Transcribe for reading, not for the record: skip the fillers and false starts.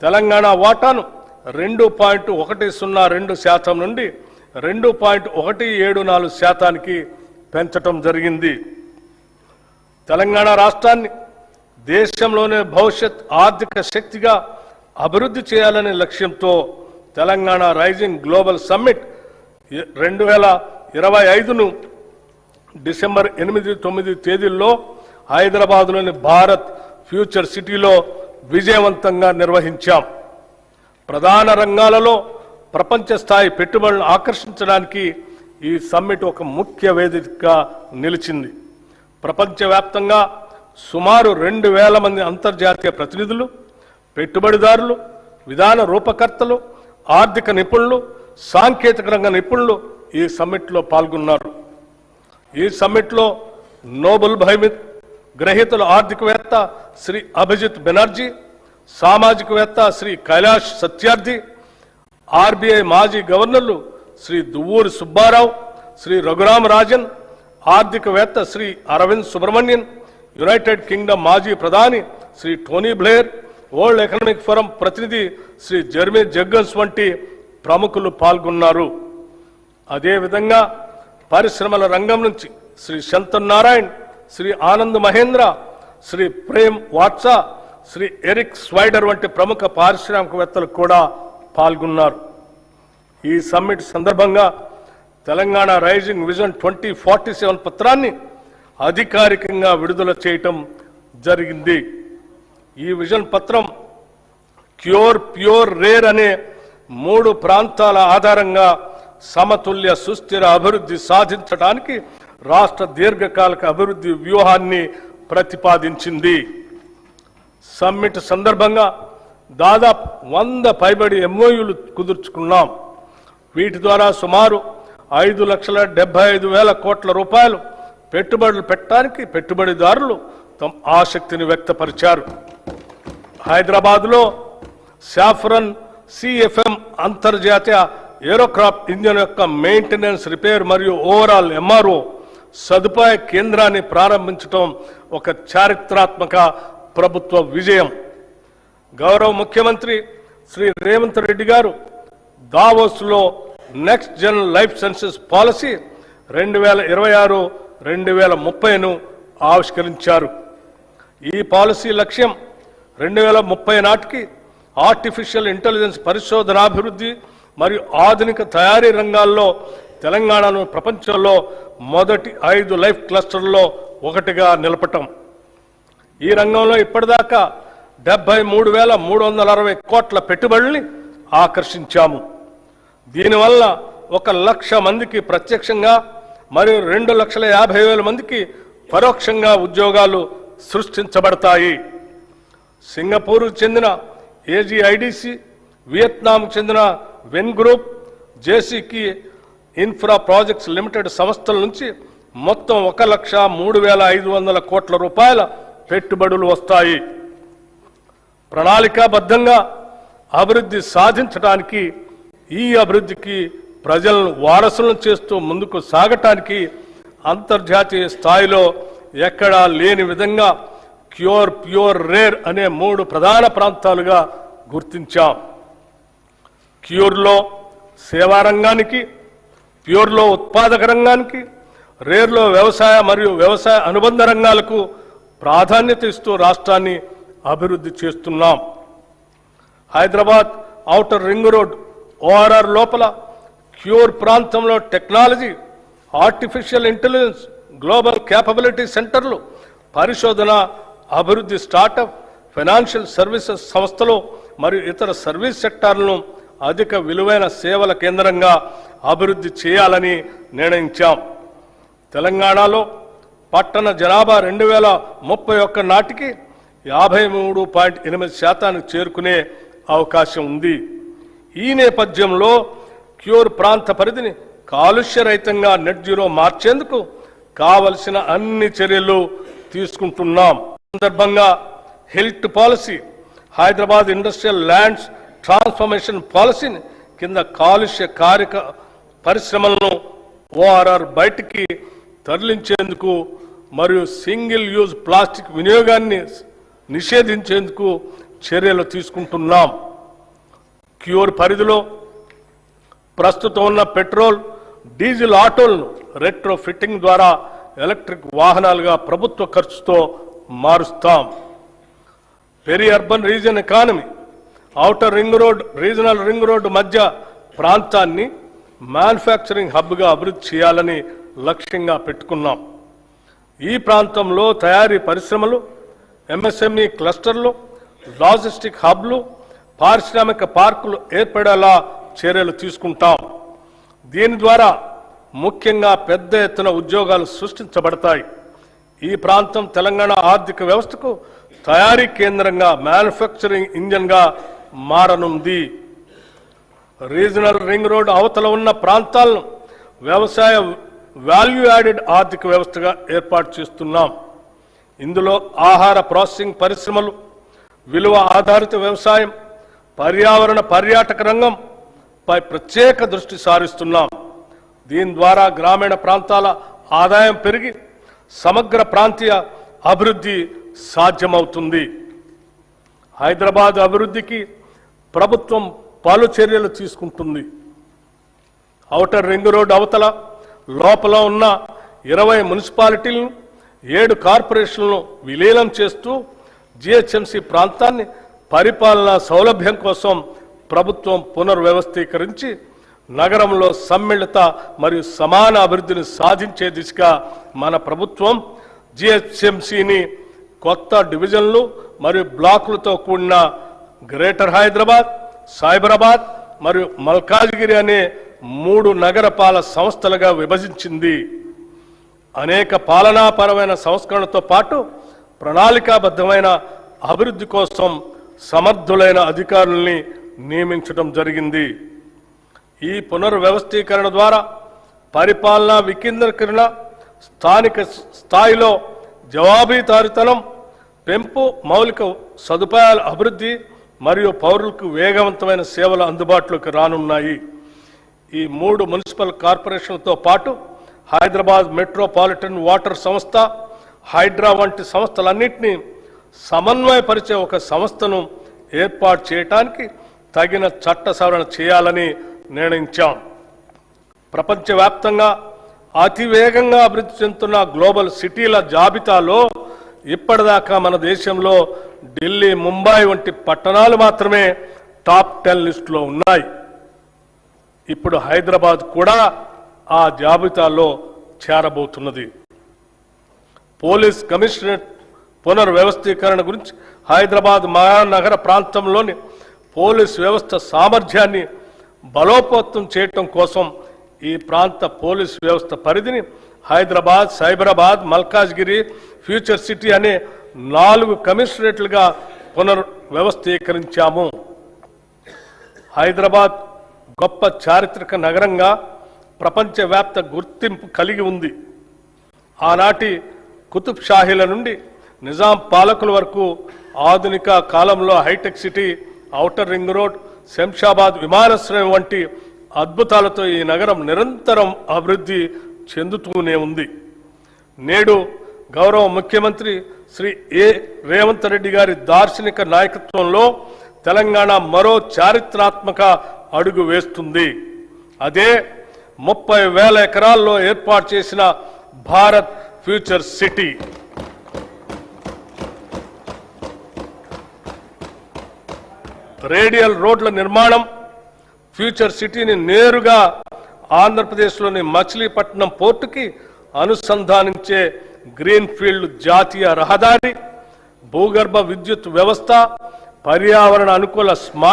తెలంగాణ వాటాను 2.102% నుండి 2.174% పెంచడం జరిగింది. తెలంగాణ రాష్ట్రాన్ని దేశంలోనే భవిష్యత్ ఆర్థిక శక్తిగా అభివృద్ధి చేయాలనే లక్ష్యంతో తెలంగాణ రైజింగ్ గ్లోబల్ సమ్మిట్ 2025ను డిసెంబర్ 8-9 తేదీల్లో హైదరాబాద్లోని భారత్ ఫ్యూచర్ సిటీలో విజయవంతంగా నిర్వహించాం. ప్రధాన రంగాలలో ప్రపంచ స్థాయి పెట్టుబడులను ఆకర్షించడానికి ఈ సమ్మిట్ ఒక ముఖ్య వేదికగా నిలిచింది. ప్రపంచవ్యాప్తంగా సుమారు 2000 మంది అంతర్జాతీయ ప్రతినిధులు, పెట్టుబడిదారులు, విధాన రూపకర్తలు, ఆర్థిక నిపుణులు, సాంకేతిక రంగ నిపుణులు ఈ సమ్మిట్లో పాల్గొన్నారు. ఈ సమ్మిట్లో నోబెల్ బహుమతి గ్రహీతలు ఆర్థికవేత్త శ్రీ అభిజిత్ బెనర్జీ, సామాజికవేత్త శ్రీ కైలాష్ సత్యార్థి, ఆర్బీఐ మాజీ గవర్నర్లు శ్రీ దువ్వూరి సుబ్బారావు, శ్రీ రఘురామ్ రాజన్, ఆర్థికవేత్త శ్రీ అరవింద్ సుబ్రహ్మణ్యన్, యునైటెడ్ కింగ్డమ్ మాజీ ప్రధాని Shri Tony Blair, World Economic Forum ప్రతినిధి శ్రీ జెర్మీ జగ్గన్స్ వంటి ప్రముఖులు పాల్గొన్నారు. అదేవిధంగా పరిశ్రమల రంగం నుంచి శ్రీ శంతన్ నారాయణ్, శ్రీ ఆనంద్ మహేంద్ర, శ్రీ ప్రేమ్ వాట్సా, శ్రీ ఎరిక్ స్వైడర్ వంటి ప్రముఖ పారిశ్రామికవేత్తలు కూడా పాల్గొన్నారు. ఈ సమ్మిట్ సందర్భంగా తెలంగాణ రైజింగ్ విజన్ 2047 పత్రాన్ని అధికారికంగా విడుదల చేయటం జరిగింది. ఈ విజన్ పత్రం క్యూర్, ప్యూర్, రేర్ అనే 3 ప్రాంతాల ఆధారంగా సమతుల్య సుస్థిర అభివృద్ధి సాధించడానికి రాష్ట్ర దీర్ఘకాలిక అభివృద్ధి వ్యూహాన్ని ప్రతిపాదించింది. సమ్మిట్ సందర్భంగా దాదాపు 100 పైబడి ఎంఓయూలు కుదుర్చుకున్నాం. వీటి ద్వారా సుమారు 5,75,000 కోట్ల రూపాయలు పెట్టుబడులు పెట్టడానికి పెట్టుబడిదారులు తమ ఆసక్తిని వ్యక్తపరిచారు. హైదరాబాద్లో సాఫ్రన్ సిఎఫ్ఎం అంతర్జాతీయ ఏరోక్రాఫ్ట్ ఇంజన్ యొక్క మెయింటెనెన్స్, రిపేర్ మరియు ఓవరాల్ ఎంఆర్ఓ సదుపాయ కేంద్రాన్ని ప్రారంభించడం ఒక చారిత్రాత్మక ప్రభుత్వ విజయం. గౌరవ ముఖ్యమంత్రి శ్రీ రేవంత్ రెడ్డి గారు దావోస్లో next gen life sciences policy 2026-2030ను ఆవిష్కరించారు. ఈ పాలసీ లక్ష్యం 2030 నాటికి ఆర్టిఫిషియల్ ఇంటెలిజెన్స్ పరిశోధనాభివృద్ధి మరియు ఆధునిక తయారీ రంగాల్లో తెలంగాణను ప్రపంచంలో మొదటి 5 లైఫ్ క్లస్టర్లలో ఒకటిగా నిలపటం. ఈ రంగంలో ఇప్పటిదాకా 73,360 కోట్ల పెట్టుబడుల్ని ఆకర్షించాము. దీనివల్ల 1,00,000 మందికి ప్రత్యక్షంగా మరియు 2,50,000 మందికి పరోక్షంగా ఉద్యోగాలు సృష్టించబడతాయి. సింగపూర్కు చెందిన ఏజీఐడిసి, వియత్నాంకు చెందిన వెన్ గ్రూప్, జేసీకి ఇన్ఫ్రా ప్రాజెక్ట్స్ లిమిటెడ్ సంస్థల నుంచి మొత్తం 1,03,500 కోట్ల రూపాయల పెట్టుబడులు వస్తాయి. ప్రణాళికాబద్ధంగా అభివృద్ధి సాధించడానికి, ఈ అభివృద్ధికి ప్రజలను వారసులను చేస్తూ ముందుకు సాగటానికి అంతర్జాతీయ స్థాయిలో ఎక్కడా లేని విధంగా క్యూర్, ప్యూర్, రేర్ అనే 3 ప్రధాన ప్రాంతాలుగా గుర్తించాం. క్యూర్లో సేవా రంగానికి, ప్యూర్లో ఉత్పాదక రంగానికి, రేర్లో వ్యవసాయ మరియు వ్యవసాయ అనుబంధ రంగాలకు ప్రాధాన్యత ఇస్తూ రాష్ట్రాన్ని అభివృద్ధి చేస్తున్నాం. Hyderabad outer ring road ORR లోపల క్యూర్ ప్రాంతంలో technology, artificial intelligence, global capability సెంటర్లు, పరిశోధన, అభివృద్ధి, స్టార్టప్, ఫైనాన్షియల్ సర్వీసెస్ సంస్థలు మరియు ఇతర సర్వీస్ సెక్టార్లను అధిక విలువైన సేవల కేంద్రంగా అభివృద్ధి చేయాలని నిర్ణయించాం. తెలంగాణలో పట్టణ జనాభా 2031 నాటికి 53.8% చేరుకునే అవకాశం ఉంది. ఈ నేపథ్యంలో క్యూర్ ప్రాంత పరిధిని కాలుష్యరహితంగా నెట్ జీరో మార్చేందుకు కావలసిన అన్ని చర్యలు తీసుకుంటున్నాం. సందర్భంగా health policy, Hyderabad industrial lands transformation పాలసీని కింద కాలుష్య కారక పరిశ్రమలను ఓఆర్ఆర్ బయటికి తరలించేందుకు మరియు సింగిల్ యూజ్ ప్లాస్టిక్ వినియోగాన్ని నిషేధించేందుకు చర్యలు తీసుకుంటున్నాం. క్యూర్ పరిధిలో ప్రస్తుతం ఉన్న పెట్రోల్, డీజిల్ ఆటోలను రెట్రో ఫిట్టింగ్ ద్వారా ఎలక్ట్రిక్ వాహనాలుగా ప్రభుత్వ ఖర్చుతో మారుస్తాం. Peri urban region economy, outer ring road, regional ring road మధ్య ప్రాంతాన్ని మ్యానుఫ్యాక్చరింగ్ హబ్గా అభివృద్ధి చేయాలని లక్ష్యంగా పెట్టుకున్నాం. ఈ ప్రాంతంలో తయారీ పరిశ్రమలు, ఎంఎస్ఎంఈ క్లస్టర్లు, లాజిస్టిక్ హబ్లు, పారిశ్రామిక పార్కులు ఏర్పడేలా చర్యలు తీసుకుంటాం. దీని ద్వారా ముఖ్యంగా పెద్ద ఎత్తున ఉద్యోగాలు సృష్టించబడతాయి. ఈ ప్రాంతం తెలంగాణ ఆర్థిక వ్యవస్థకు తయారీ కేంద్రంగా, మ్యానుఫ్యాక్చరింగ్ ఇంజన్గా మారనుంది. రీజనల్ రింగ్ రోడ్ అవతల ఉన్న ప్రాంతాలను వ్యవసాయ వాల్యూ యాడెడ్ ఆర్థిక వ్యవస్థగా ఏర్పాటు చేస్తున్నాం. ఇందులో ఆహార ప్రాసెసింగ్ పరిశ్రమలు, విలువ ఆధారిత వ్యవసాయం, పర్యావరణ పర్యాటక రంగంపై ప్రత్యేక దృష్టి సారిస్తున్నాం. దీని ద్వారా గ్రామీణ ప్రాంతాల ఆదాయం పెరిగి సమగ్ర ప్రాంతీయ అభివృద్ధి సాధ్యమవుతుంది. హైదరాబాద్ అభివృద్ధికి ప్రభుత్వం పలు చర్యలు తీసుకుంటుంది. ఔటర్ రింగ్ రోడ్ అవతల, లోపల ఉన్న 20 మున్సిపాలిటీలను, 7 కార్పొరేషన్లను విలీనం చేస్తూ జిహెచ్ఎంసీ ప్రాంతాన్ని పరిపాలనా సౌలభ్యం కోసం ప్రభుత్వం పునర్వ్యవస్థీకరించి నగరంలో సమ్మిళిత మరియు సమాన అభివృద్ధిని సాధించే దిశగా మన ప్రభుత్వం జిహెచ్ఎంసీని కొత్త డివిజన్లు మరియు బ్లాకులతో కూడిన గ్రేటర్ హైదరాబాద్, సైబరాబాద్ మరియు మల్కాజ్గిరి అనే 3 నగరపాలక సంస్థలుగా విభజించింది. అనేక పాలనాపరమైన సంస్కరణలతో పాటు ప్రణాళికాబద్ధమైన అభివృద్ధి కోసం సమర్థులైన అధికారుల్ని నియమించడం జరిగింది. ఈ పునర్వ్యవస్థీకరణ ద్వారా పరిపాలనా వికేంద్రీకరణ, స్థానిక స్థాయిలో జవాబుదారీతనం పెంపు, మౌలిక సదుపాయాల అభివృద్ధి మరియు పౌరులకు వేగవంతమైన సేవలు అందుబాటులోకి రానున్నాయి. ఈ 3 మున్సిపల్ కార్పొరేషన్లతో పాటు హైదరాబాద్ మెట్రోపాలిటన్ వాటర్ సంస్థ, హైడ్రా వంటి సంస్థలన్నింటినీ సమన్వయపరిచే ఒక సంస్థను ఏర్పాటు చేయడానికి తగిన చట్ట సవరణ చేయాలని నిర్ణయించాం. ప్రపంచవ్యాప్తంగా అతివేగంగా అభివృద్ధి చెందుతున్న గ్లోబల్ సిటీల జాబితాలో ఇప్పటిదాకా మన దేశంలో ఢిల్లీ, ముంబై వంటి పట్టణాలు మాత్రమే టాప్ 10 లిస్టులో ఉన్నాయి. ఇప్పుడు హైదరాబాద్ కూడా ఆ జాబితాలో చేరబోతున్నది. పోలీస్ కమిషనరేట్ పునర్వ్యవస్థీకరణ గురించి హైదరాబాద్ మహానగర ప్రాంతంలోని పోలీస్ వ్యవస్థ సామర్థ్యాన్ని బలోపేతం చేయటం కోసం ఈ ప్రాంత పోలీస్ వ్యవస్థ పరిధిని హైదరాబాద్, సైబరాబాద్, మల్కాజ్గిరి, ఫ్యూచర్ సిటీ అనే 4 కమిషనరేట్లుగా పునర్వ్యవస్థీకరించాము. హైదరాబాద్ గొప్ప చారిత్రక నగరంగా ప్రపంచవ్యాప్త గుర్తింపు కలిగి ఉంది. ఆనాటి కుతుబ్ షాహీల నుండి నిజాం పాలకుల వరకు ఆధునిక కాలంలో hitech city, outer ring road, Shamshabad విమానాశ్రయం వంటి అద్భుతాలతో ఈ నగరం నిరంతరం అభివృద్ధి చెందుతూనే ఉంది. నేడు గౌరవ ముఖ్యమంత్రి శ్రీ రేవంత్ రెడ్డి గారి దార్శనిక నాయకత్వంలో తెలంగాణ మరో చారిత్రాత్మక అడుగు వేస్తుంది. అదే 30,000 ఎకరాల్లో ఏర్పాటు చేసిన భారత్ ఫ్యూచర్ సిటీ. రేడియల్ రోడ్ల నిర్మాణం ఫ్యూచర్ సిటీని నేరుగా ఆంధ్రప్రదేశ్లోని మచిలీపట్నం పోర్టుకి అనుసంధానించే గ్రీన్ఫీల్డ్ జాతీయ రహదారి, భూగర్భ విద్యుత్ వ్యవస్థ, పర్యావరణ అనుకూల స్మార్ట్